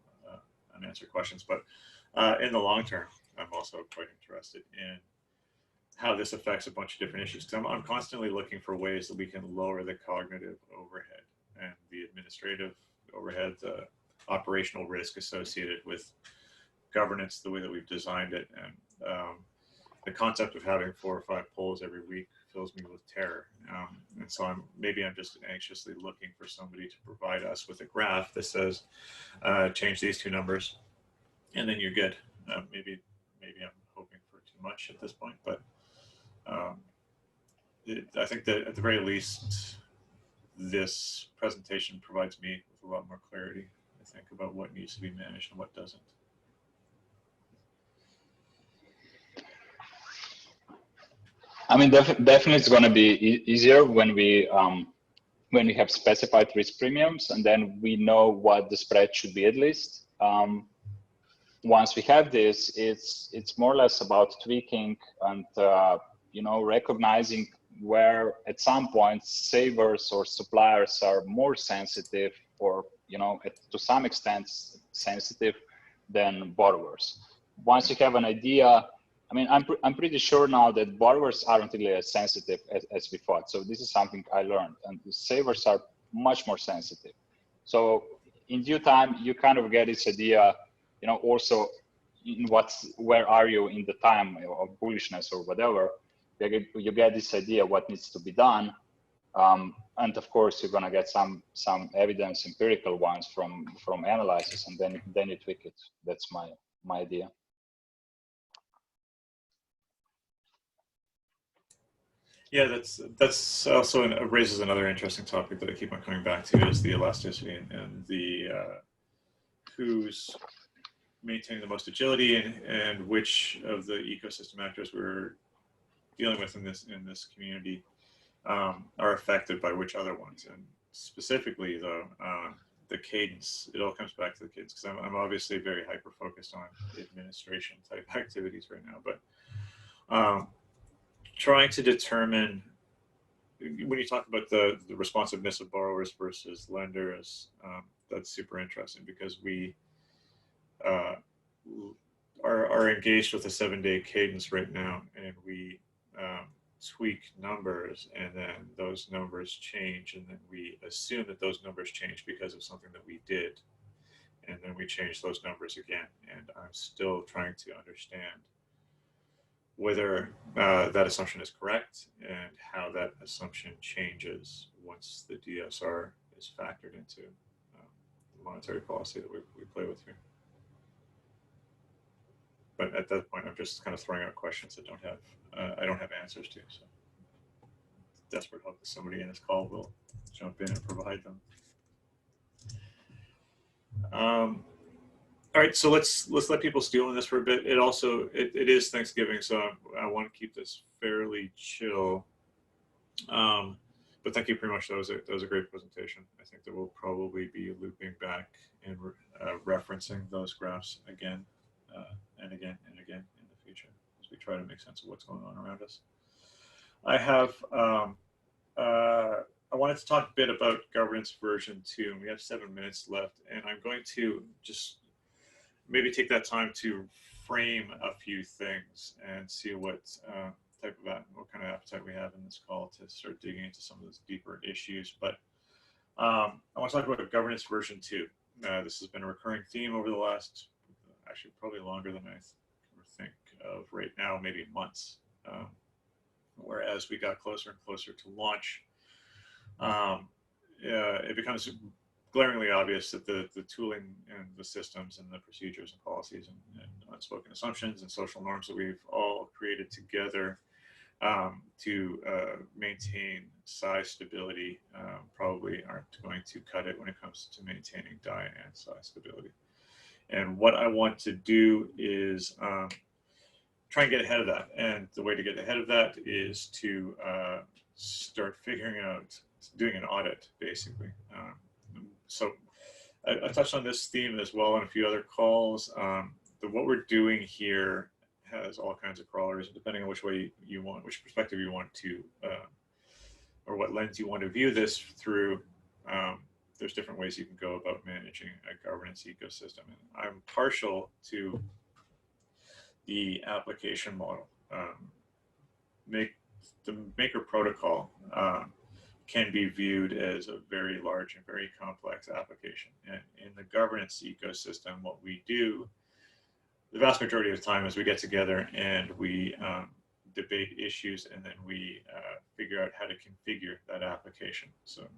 unanswered questions, but in the long term, I'm also quite interested in how this affects a bunch of different issues. Because I'm constantly looking for ways that we can lower the cognitive overhead and the administrative overhead, the operational risk associated with governance, the way that we've designed it. And the concept of having 4 or 5 polls every week fills me with terror. And so I'm just anxiously looking for somebody to provide us with a graph that says, change these 2 numbers, and then you're good. Maybe I'm hoping for too much at this point, but I think that at the very least, this presentation provides me with a lot more clarity, I think, about what needs to be managed and what doesn't. I mean, definitely it's going to be easier when we have specified risk premiums, and then we know what the spread should be at least. Once we have this, it's more or less about tweaking and recognizing where at some point savers or suppliers are more sensitive, or to some extent sensitive than borrowers. Once you have an idea, I mean, I'm pretty sure now that borrowers aren't really as sensitive as we thought. So this is something I learned, and the savers are much more sensitive. So in due time, you kind of get this idea, also in where are you in the time of bullishness or whatever. You get this idea what needs to be done, and of course you're gonna get some evidence, empirical ones from analysis, and then you tweak it. That's my idea. Yeah, that's also raises another interesting topic that I keep on coming back to, is the elasticity and the who's maintaining the most agility and which of the ecosystem actors we're dealing with in this community are affected by which other ones. And specifically, though, the cadence, it all comes back to the cadence, because I'm obviously very hyper focused on administration type activities right now, but trying to determine, when you talk about the responsiveness of borrowers versus lenders, that's super interesting, because we are engaged with a 7-day cadence right now, and we tweak numbers, and then those numbers change, and then we assume that those numbers change because of something that we did, and then we change those numbers again. And I'm still trying to understand whether that assumption is correct and how that assumption changes once the DSR is factored into the monetary policy that we play with here. But at that point, I'm just kind of throwing out questions that I don't have answers to. So desperate hope that somebody in this call will jump in and provide them. All right, so let's let people stew on this for a bit. It is Thanksgiving, so I want to keep this fairly chill. But thank you, Primoz. That was a great presentation. I think that we'll probably be looping back and referencing those graphs again and again and again in the future as we try to make sense of what's going on around us. I wanted to talk a bit about governance version 2, and we have 7 minutes left, and I'm going to just maybe take that time to frame a few things and see what kind of appetite we have in this call to start digging into some of those deeper issues. But I want to talk about governance version 2. This has been a recurring theme over the last, actually probably longer than I think of right now, maybe months. whereas we got closer and closer to launch, it becomes glaringly obvious that the tooling and the systems and the procedures and policies and unspoken assumptions and social norms that we've all created together to maintain size stability probably aren't going to cut it when it comes to maintaining die and size stability. And what I want to do is try and get ahead of that. And the way to get ahead of that is to start figuring out, doing an audit, basically. So I touched on this theme as well on a few other calls. What we're doing here has all kinds of crawlers, depending on which way you want, which perspective you want to, or what lens you want to view this through. There's different ways you can go about managing a governance ecosystem. And I'm partial to the application model. The Maker protocol can be viewed as a very large and very complex application. And in the governance ecosystem, what we do, the vast majority of the time, is we get together and we debate issues, and then we figure out how to configure that application. So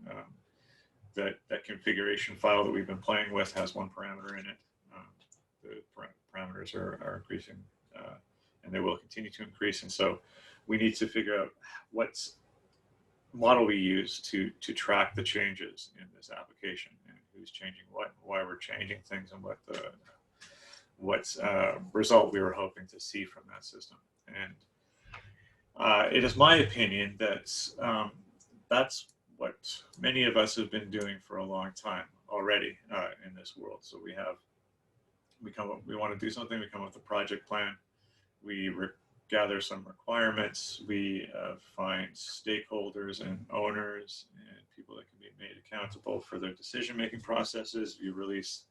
that configuration file that we've been playing with has one parameter in it. The parameters are increasing, and they will continue to increase. And so we need to figure out what model we use to track the changes in this application, and who's changing what, why we're changing things, and what result we were hoping to see from that system. And it is my opinion that that's what many of us have been doing for a long time already in this world. So we want to do something, we come up with a project plan, we gather some requirements, we find stakeholders and owners and people that can be made accountable for their decision-making processes. You release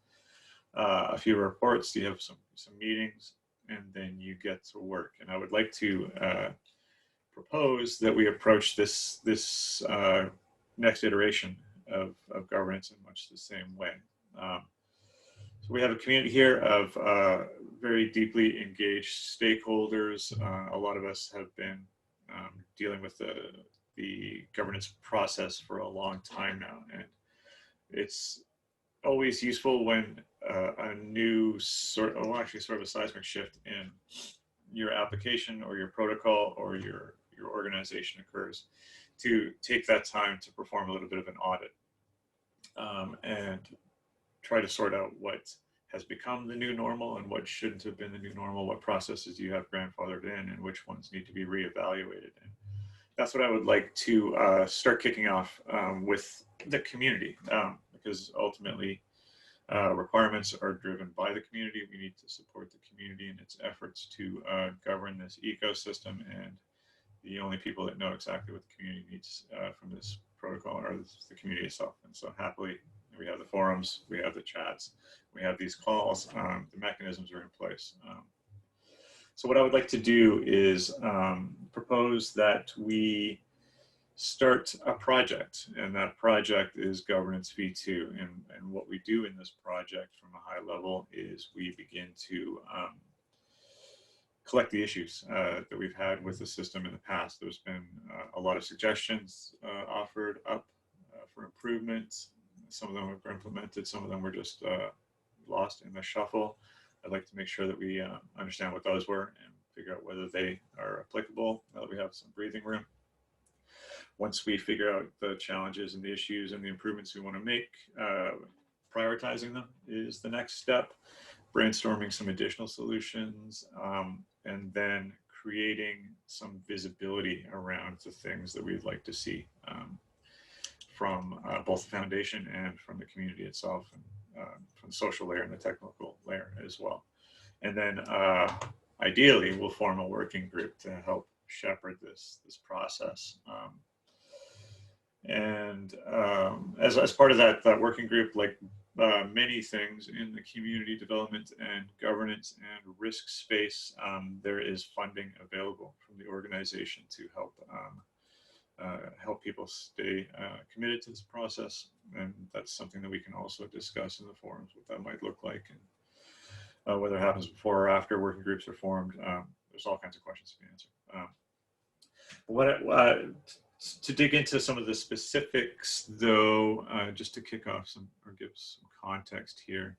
a few reports, you have some meetings, and then you get to work. And I would like to propose that we approach this next iteration of governance in much the same way. So we have a community here of very deeply engaged stakeholders. A lot of us have been dealing with the governance process for a long time now, and it's always useful when a new sort of a seismic shift in your application or your protocol or your organization occurs, to take that time to perform a little bit of an audit and try to sort out what has become the new normal and what shouldn't have been the new normal, what processes you have grandfathered in and which ones need to be reevaluated. And that's what I would like to start kicking off with the community, because ultimately requirements are driven by the community. We need to support the community in its efforts to govern this ecosystem, and the only people that know exactly what the community needs from this protocol are the community itself. And so happily, we have the forums, we have the chats, we have these calls, the mechanisms are in place. So what I would like to do is propose that we start a project, and that project is Governance V2. And what we do in this project from a high level is we begin to collect the issues that we've had with the system in the past. There's been a lot of suggestions offered up for improvements. Some of them were implemented, some of them were just lost in the shuffle. I'd like to make sure that we understand what those were and figure out whether they are applicable now that we have some breathing room. Once we figure out the challenges and the issues and the improvements we want to make, prioritizing them is the next step, brainstorming some additional solutions, and then creating some visibility around the things that we'd like to see from both the foundation and from the community itself, and from the social layer and the technical layer as well. And then ideally, we'll form a working group to help shepherd this process. As part of that working group, like many things in the community development and governance and risk space, there is funding available from the organization to help help people stay committed to this process. And that's something that we can also discuss in the forums, what that might look like, and whether it happens before or after working groups are formed. There's all kinds of questions to be answered. To dig into some of the specifics, though, just to kick off some or give some context here,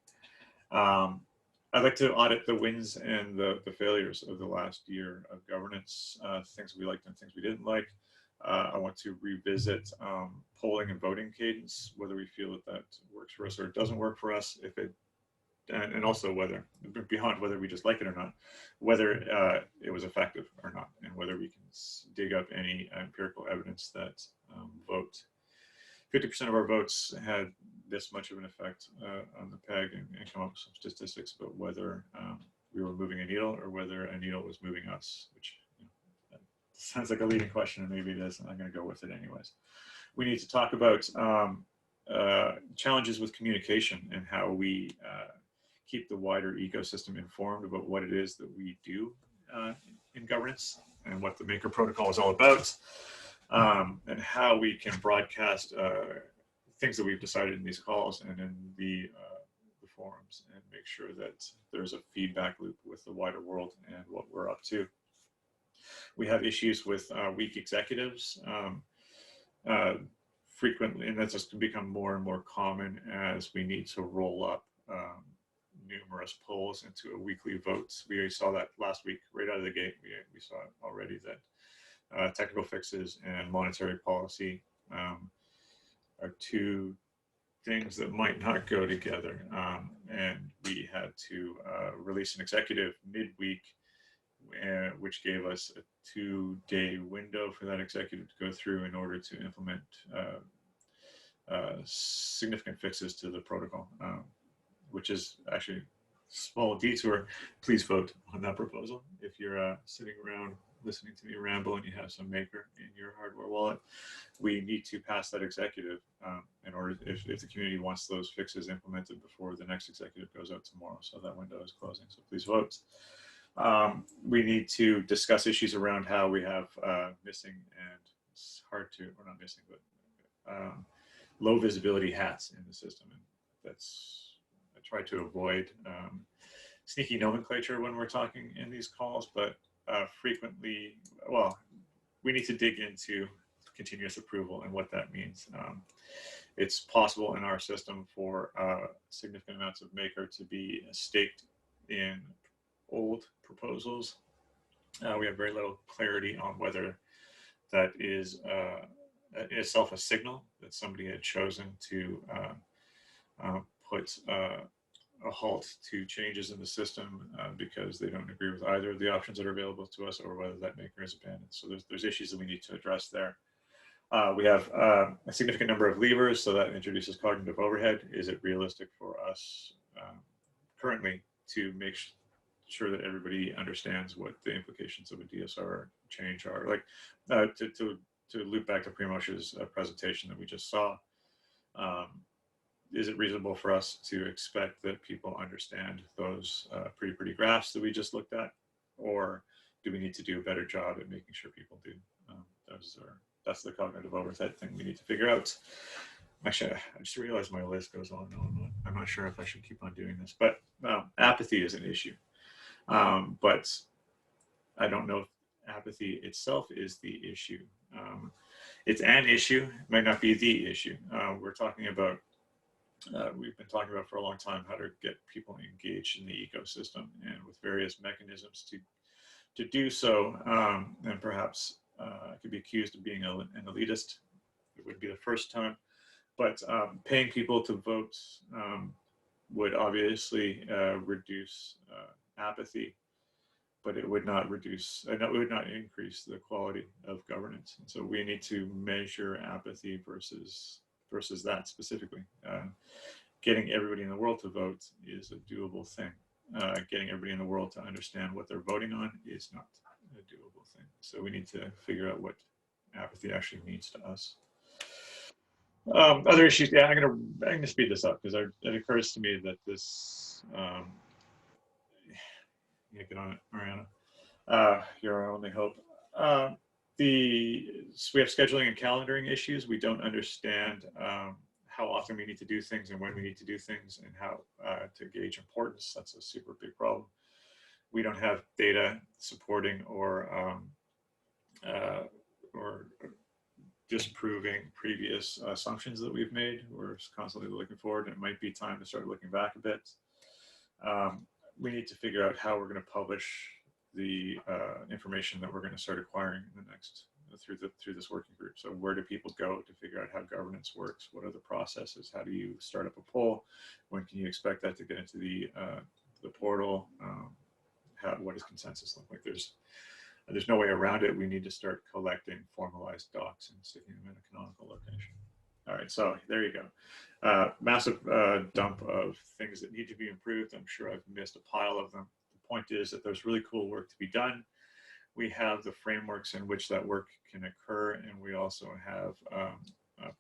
I'd like to audit the wins and the failures of the last year of governance, things we liked and things we didn't like. I want to revisit polling and voting cadence, whether we feel that works for us or it doesn't work for us, if it, and also whether, beyond whether we just like it or not, whether it was effective or not, and whether we can dig up any empirical evidence that 50% of our votes had this much of an effect on the peg, and come up with some statistics about whether we were moving a needle or whether a needle was moving us, which sounds like a leading question, and maybe it is, and I'm going to go with it anyways. We need to talk about challenges with communication and how we keep the wider ecosystem informed about what it is that we do in governance and what the Maker protocol is all about, and how we can broadcast things that we've decided in these calls and in the forums, and make sure that there's a feedback loop with the wider world and what we're up to. We have issues with weak executives frequently, and that's just become more and more common as we need to roll up numerous polls into a weekly vote. We saw that last week, right out of the gate. We saw already that technical fixes and monetary policy are two things that might not go together. And we had to release an executive midweek, which gave us a 2-day window for that executive to go through in order to implement significant fixes to the protocol, which is actually a small detour. Please vote on that proposal. If you're sitting around listening to me ramble and you have some Maker in your hardware wallet, we need to pass that executive in order, if the community wants those fixes implemented before the next executive goes out tomorrow. So that window is closing, so please vote. We need to discuss issues around how we have missing, and it's hard to, or not missing, but low visibility hats in the system. And that's, I try to avoid sneaky nomenclature when we're talking in these calls, but frequently, well, we need to dig into continuous approval and what that means. It's possible in our system for significant amounts of Maker to be staked in old proposals. We have very little clarity on whether that is itself a signal that somebody had chosen to put a halt to changes in the system because they don't agree with either of the options that are available to us, or whether that Maker is abandoned. So there's issues that we need to address there. We have a significant number of levers, so that introduces cognitive overhead. Is it realistic for us currently to make sure that everybody understands what the implications of a DSR change are? Like to loop back to Primoz's presentation that we just saw, is it reasonable for us to expect that people understand those pretty graphs that we just looked at, or do we need to do a better job at making sure people do? That's the cognitive overhead thing we need to figure out. Actually, I just realized my list goes on and on. I'm not sure if I should keep on doing this, but apathy is an issue. But I don't know if apathy itself is the issue. It's an issue, it might not be the issue. We're talking about, we've been talking about for a long time how to get people engaged in the ecosystem, and with various mechanisms to do so. And perhaps I could be accused of being an elitist. It would be the first time, but paying people to vote would obviously reduce apathy, but it would not reduce, it would not increase the quality of governance. And so we need to measure apathy versus that specifically. Getting everybody in the world to vote is a doable thing. Getting everybody in the world to understand what they're voting on is not a doable thing. So we need to figure out what apathy actually means to us. Other issues, yeah, I'm gonna speed this up because it occurs to me that this, yeah, get on it, Mariana. You're our only hope. So we have scheduling and calendaring issues. We don't understand how often we need to do things and when we need to do things, and how to gauge importance. That's a super big problem. We don't have data supporting or disproving previous assumptions that we've made. We're constantly looking forward, and it might be time to start looking back a bit. We need to figure out how we're going to publish the information that we're going to start acquiring in the next through this working group. So where do people go to figure out how governance works? What are the processes? How do you start up a poll? When can you expect that to get into the portal? What does consensus look like? There's no way around it. We need to start collecting formalized docs and sticking them in a canonical location. All right, so there you go. Massive dump of things that need to be improved. I'm sure I've missed a pile of them. The point is that there's really cool work to be done. We have the frameworks in which that work can occur, and we also have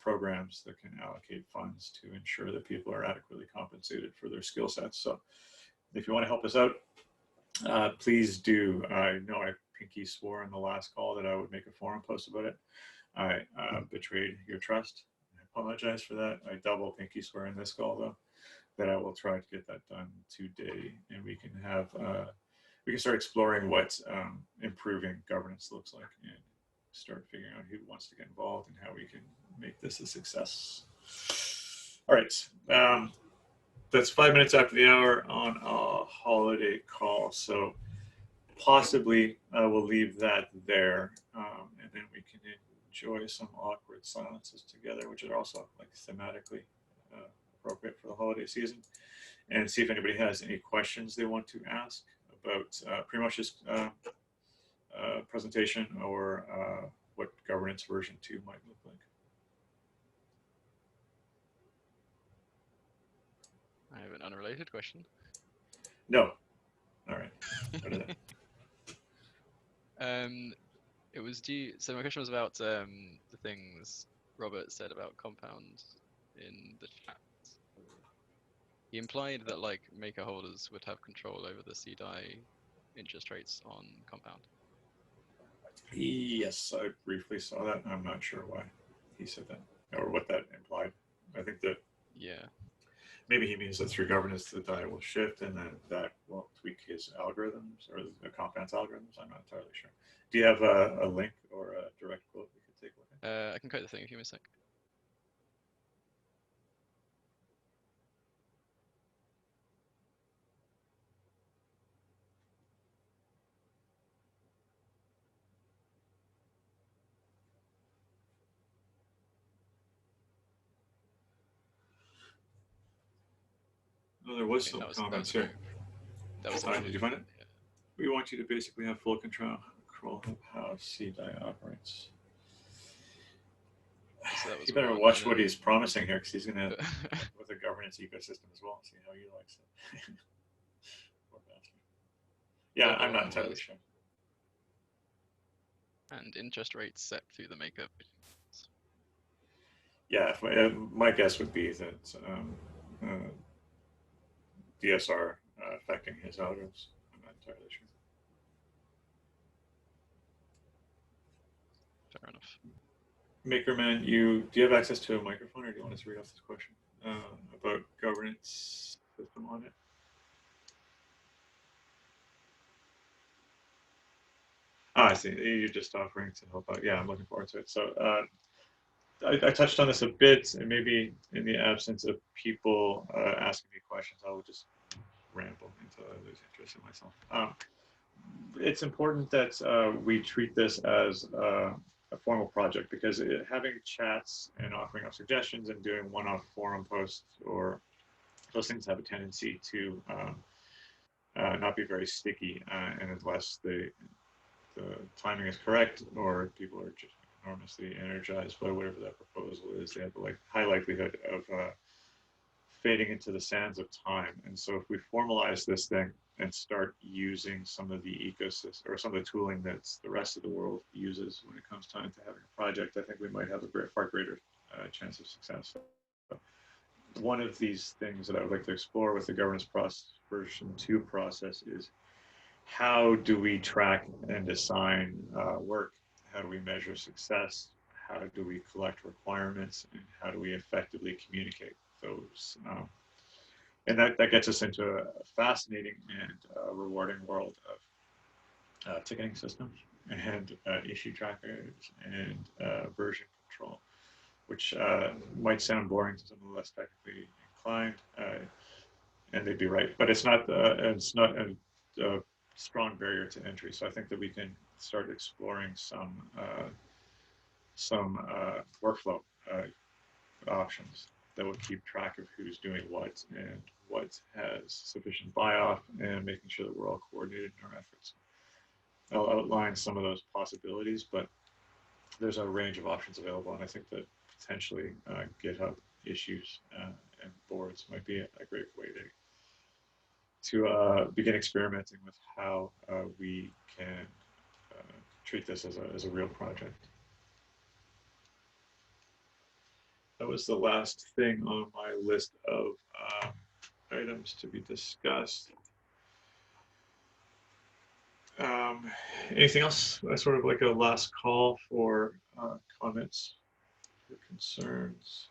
programs that can allocate funds to ensure that people are adequately compensated for their skill sets. So if you want to help us out, please do. I know I pinky swore in the last call that I would make a forum post about it. I betrayed your trust. I apologize for that. I double pinky swear in this call, though, that I will try to get that done today, and we can have we can start exploring what improving governance looks like and start figuring out who wants to get involved and how we can make this a success. All right. That's 5 minutes after the hour on a holiday call. So possibly we'll leave that there, and then we can enjoy some awkward silences together, which are also like thematically appropriate for the holiday season, and see if anybody has any questions they want to ask about Primoz's presentation or what governance version 2 might look like. I have an unrelated question. No. All right. What is it? It was due. So my question was about the things Robert said about compound in the chat. He implied that like maker holders would have control over the CDI interest rates on compound. Yes, I briefly saw that. I'm not sure why he said that or what that implied. I think that maybe he means that through governance the DAI will shift and then that will tweak his algorithms or the compound's algorithms. I'm not entirely sure. Do you have a link or a direct quote we could take a look at? I can quote the thing if you give me a sec. No, there was some comments here. That was did you find it? Yeah. We want you to basically have full control of how CDI operates. So you better watch what he's promising here, because he's going to with a governance ecosystem as well. See how he likes it. Yeah, I'm not entirely sure. And interest rates set through the maker. Yeah, my guess would be that DSR affecting his algorithms. I'm not entirely sure. Fair enough. Makerman, do you have access to a microphone, or do you want us to read off this question about governance system on it? I see. You're just offering to help out. Yeah, I'm looking forward to it. So I touched on this a bit, and maybe in the absence of people asking me questions, I will just ramble until I lose interest in myself. It's important that we treat this as a formal project, because having chats and offering up suggestions and doing one-off forum posts or those things have a tendency to not be very sticky, and unless the timing is correct or people are just enormously energized by whatever that proposal is, they have like high likelihood of fading into the sands of time. And so if we formalize this thing and start using some of the ecosystem or some of the tooling that the rest of the world uses when it comes time to having a project, I think we might have a far greater chance of success. So one of these things that I would like to explore with the governance version 2 process is, how do we track and assign work? How do we measure success? How do we collect requirements? And how do we effectively communicate those? And that gets us into a fascinating and rewarding world of ticketing systems and issue trackers and version control, which might sound boring to some of the less technically inclined, and they'd be right, but it's not a strong barrier to entry. So I think that we can start exploring some workflow options that will keep track of who's doing what and what has sufficient buy-off, and making sure that we're all coordinated in our efforts. I'll outline some of those possibilities, but there's a range of options available, and I think that potentially GitHub issues and boards might be a great way to begin experimenting with how we can treat this as a real project. That was the last thing on my list of items to be discussed. Anything else? Sort of like a last call for comments or concerns.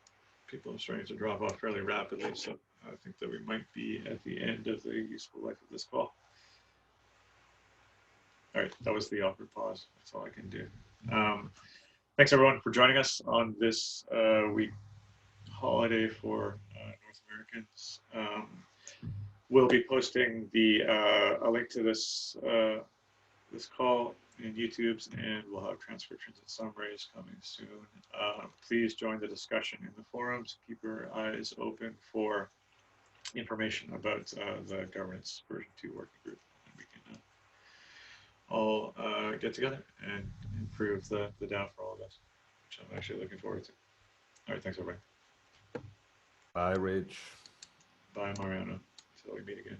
People are starting to drop off fairly rapidly, so I think that we might be at the end of the useful life of this call. All right, that was the awkward pause. That's all I can do. Thanks everyone for joining us on this week holiday for North Americans. We'll be posting a link to this this call in YouTube's, and we'll have transcriptions and summaries coming soon. Please join the discussion in the forums. Keep your eyes open for information about the governance version 2 working group. And we can all get together and improve the DAO for all of us, which I'm actually looking forward to. All right, thanks everybody. Bye, Rich. Bye, Mariano. Until we meet again.